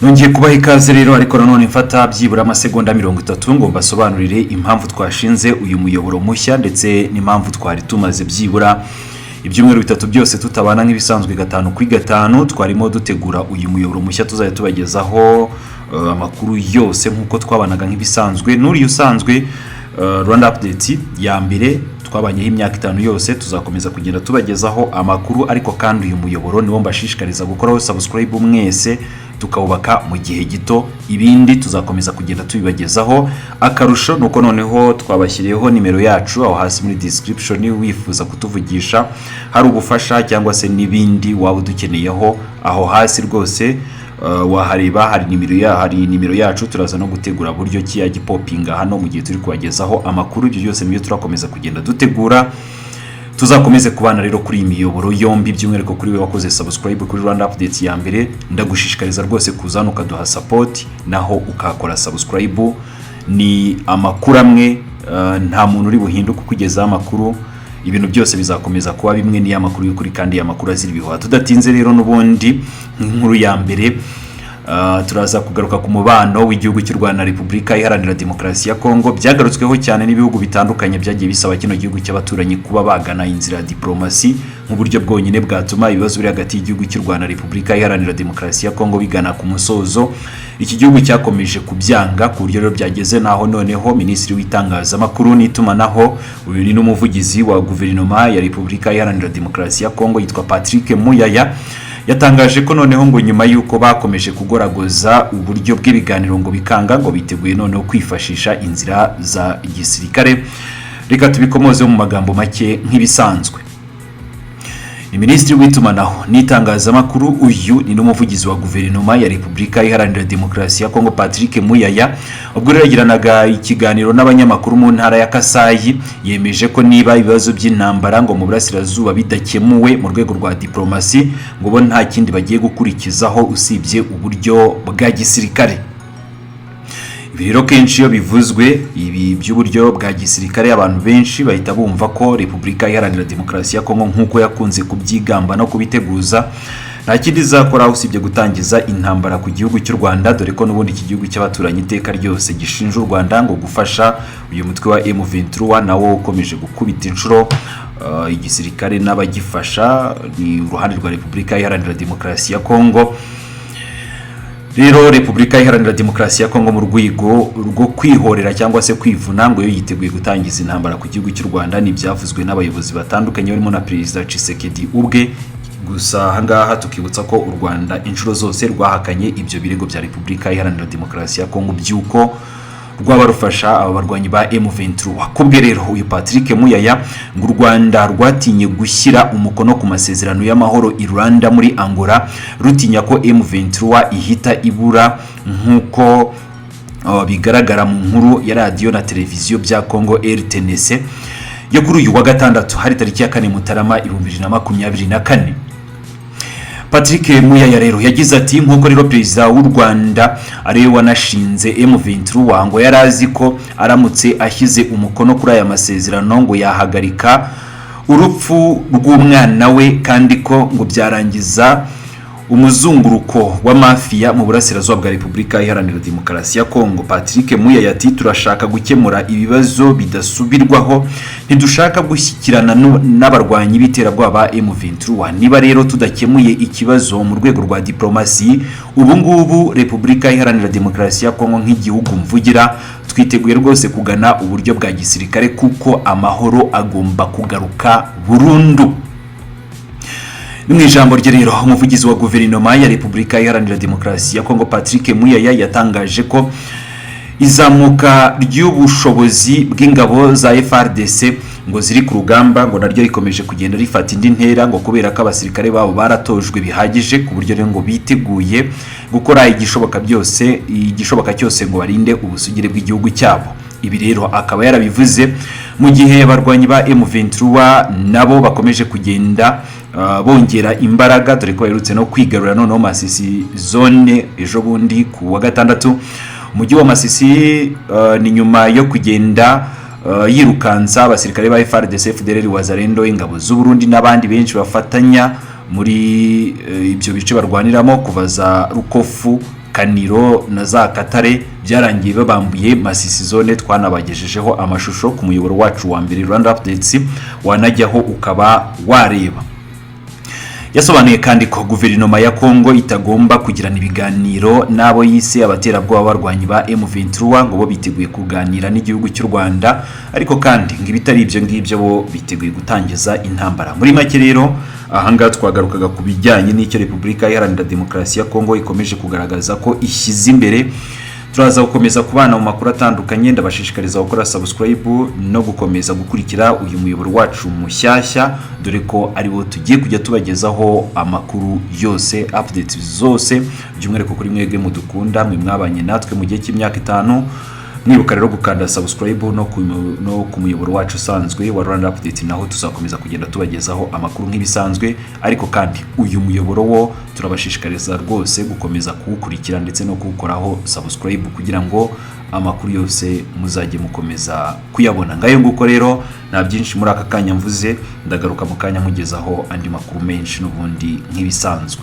Nongeye kubaha ikaze rero ariko nanone mfata byibura amasegonda 30 ngo mbasobanurire impamvu twashinze uyu muyoboro mushya ndetse n'impamvu twari tumaze byibura ibyumweru bitatu byose tutabana nk'ibisanzwe gatanu kuri gatanu twarimo dutegura uyu muyoboro mushya tuzajya tubagezaho amakuru yose nkuko twabanaga nk'ibisanzwe n'uri usanzwe Rwanda update ya mbere twabanyeho imyaka 5 yose tuzakomeza kugenda tubagezaho amakuru ariko kandi uyu muyoboro niwo mbashishikariza gukoraho subscribe mwese tukawubaka mu gihe gito ibindi tuzakomeza kugenda tubibagezaho akarusho nuko noneho twabashyiriyeho nimero yacu aho hasi muri description wifuza kutuvugisha hari ubufasha cyangwa se nibindi waba dukeneyeho aho hasi rwose wahareba hari nimero yacu turaza no gutegura buryo ki yagipopinga hano mu gihe turi kubagezaho amakuru ibyo byose niyo turakomeza kugenda dutegura tuzakomeze kubana rero kuri imiyoboro yombi by'umwereko kuri we wakoze subscribe kuri Rwanda update ya mbere ndagushishikariza rwose kuzana ukaduha support naho ukakora subscribe ni amakuru amwe nta muntu uri buhinduka kugeza amakuru ibintu byose bizakomeza kuba bimwe ni amakuru y'ukuri kandi ya makuru aziribiho tudatinze rero nubundi nk'inkuru ya mbere turaza kugaruka ku mubano w'igihugu cy'u Rwanda Repubulika Iharanira Demokarasi ya Kongo byagarutsweho cyane n'ibihugu bitandukanye byagiye bisaba kino gihugu cy'abaturanyi kuba bagana inzira ya diplomasi mu buryo bwonyine bwatuma ibibazo biri hagati y'igihugu cy'u Rwanda Repubulika Iharanira Demokarasi ya Kongo bigana ku musozo iki gihugu cyakomeje kubyanga ku buryo rero byageze naho noneho Minisitiri w'itangazamakuru n'itumanaho uyu ni n'umuvugizi wa guverinoma ya Repubulika Iharanira Demokarasi ya Kongo yitwa Patrick Muyaya yatangaje ko noneho ngo nyuma yuko bakomeje kugoragoza uburyo bw'ibiganiro ngo bikanga ngo biteguye noneho kwifashisha inzira za gisirikare reka tubikomoze mu magambo make nk'ibisanzwe Minisitiri w'itumanaho n'itangazamakuru uyu ni n'umuvugizi wa guverinoma ya Repubulika Iharanira Demokarasi ya Kongo Patrick Muyaya ubwo yagiranaga ikiganiro n'abanyamakuru mu ntara ya Kasayi yemeje ko niba ibibazo by'intambara ngo mu burasirazuba bidakemuwe mu rwego rwa diplomasi ngo bo nta kindi bagiye gukurikizaho usibye uburyo bwa gisirikare rero kenshi iyo bivuzwe ibi by'uburyo bwa gisirikare abantu benshi bahita bumva ko Repubulika Iharanira Demokarasi ya Kongo nkuko yakunze kubyigamba no kubiteguza nta kindi zakora usibye gutangiza intambara ku gihugu cy'u Rwanda dore ko nubundi iki gihugu cy'abaturanyi iteka ryose gishinja u Rwanda ngo gufasha uyu mutwe wa M23 nawo ukomeje gukubita inshuro igisirikare n'abagifasha ni uruhande rwa Repubulika Iharanira Demokarasi ya Kongo rero Repubulika Iharanira Demokarasi ya Kongo mu rwego rwo kwihorera cyangwa se kwivuna ngo yo yiteguye gutangiza intambara ku gihugu cy'u Rwanda ni byavuzwe n'abayobozi batandukanye barimo na Perezida Tshisekedi ubwe gusa hangaha tukibutsa ko u Rwanda inshuro zose rwahakanye ibyo birego bya Repubulika Iharanira Demokarasi ya Kongo byuko rwabarufasha abarwanyi ba M23 kubwe rero uyu Patrick Muyaya ngo u Rwanda rwatinye gushyira umukono ku masezerano y'amahoro i Rwanda muri Angola rutinya ko M23 ihita ibura nkuko bigaragara mu nkuru ya radio na televiziyo bya Kongo RTNC yo kuri uyu wa gatandatu hari tariki ya 4 Mutarama 2024 Patrick Muyaya rero yagize ati nkuko rero Perezida w'u Rwanda ari wanashinze M23 ngo yarazi ko aramutse ashyize umukono kuri aya masezerano ngo yahagarika urupfu rw'umwana we kandi ko ngo byarangiza umuzunguruko wa mafia mu burasirazuba bwa Repubulika Iharanira Demokarasi ya Kongo. Patrick Muyaya ati turashaka gukemura ibibazo bidasubirwaho ntidushaka gushyikirana n'abarwanyi b'iterabwoba M23 niba rero tudakemuye ikibazo mu rwego rwa diplomasi ubu ngubu Repubulika Iharanira Demokarasi ya Kongo nk'igihugu mvugira twiteguye rwose kugana uburyo bwa gisirikare kuko amahoro agomba kugaruka burundu. Mu ijambo rye rero umuvugizi wa guverinoma ya Repubulika Iharanira Demokarasi ya Kongo Patrick Muyaya yatangaje ko izamuka ry'ubushobozi bw'ingabo za FARDC ngo ziri ku rugamba ngo naryo rikomeje kugenda rifata indi ntera ngo kubera ko abasirikare babo baratojwe bihagije ku buryo rero ngo biteguye gukora igishoboka cyose ngo barinde ubusugire bw'igihugu cyabo. Ibi rero akaba yarabivuze mu gihe abarwanyi ba M23 nabo bakomeje kugenda bongera imbaraga dore ko baherutse no kwigarura noneho Masisi zone ejo bundi ku wa gatandatu umujyi wa Masisi ni nyuma yo kugenda yirukansa abasirikare ba FARDC FDLR Wazalendo ingabo z'u Burundi n'abandi benshi bafatanya muri ibyo bice barwaniramo kuva za Rukofu Kaniro na za Katare byarangiye babambuye Masisi zone. Twanabagejejeho amashusho ku muyoboro wacu wa mbere Rwanda Updates, wanajyaho ukaba wareba. Yasobanuye kandi ko guverinoma ya Kongo itagomba kugirana ibiganiro n'abo yise abaterabwoba barwanyi ba M23 ngo bo biteguye kuganira n'igihugu cy'u Rwanda, ariko kandi ngibitari ibyo ngibyo bo biteguye gutangiza intambara. Muri make rero ahanga twagarukaga ku bijyanye n'icyo Repubulika Iharanira Demokarasi ya Kongo ikomeje kugaragaza ko ishyize imbere. Turaza gukomeza kubana mu makuru atandukanye, ndabashishikariza gukora subscribe no gukomeza gukurikira uyu muyoboro wacu mushyashya, dore ko ari wo tugiye kujya tubagezaho amakuru yose, updates zose, by'umwihariko kuri mwebwe mudukunda, mwe mwabanye natwe mu gihe cy'imyaka 5. Mwibuka rero gukanda subscribe no ku muyoboro wacu usanzwe wa Rwanda Update, naho tuzakomeza kugenda tubagezaho amakuru nk'ibisanzwe. Ariko kandi uyu muyoboro wo turabashishikariza rwose gukomeza kuwukurikira ndetse no kuwukoraho subscribe kugira ngo amakuru yose muzajye mukomeza kuyabona. Ngayo nguko rero nta byinshi muri aka kanya mvuze, ndagaruka mu kanya mugezaho andi makuru menshi n'ubundi nk'ibisanzwe.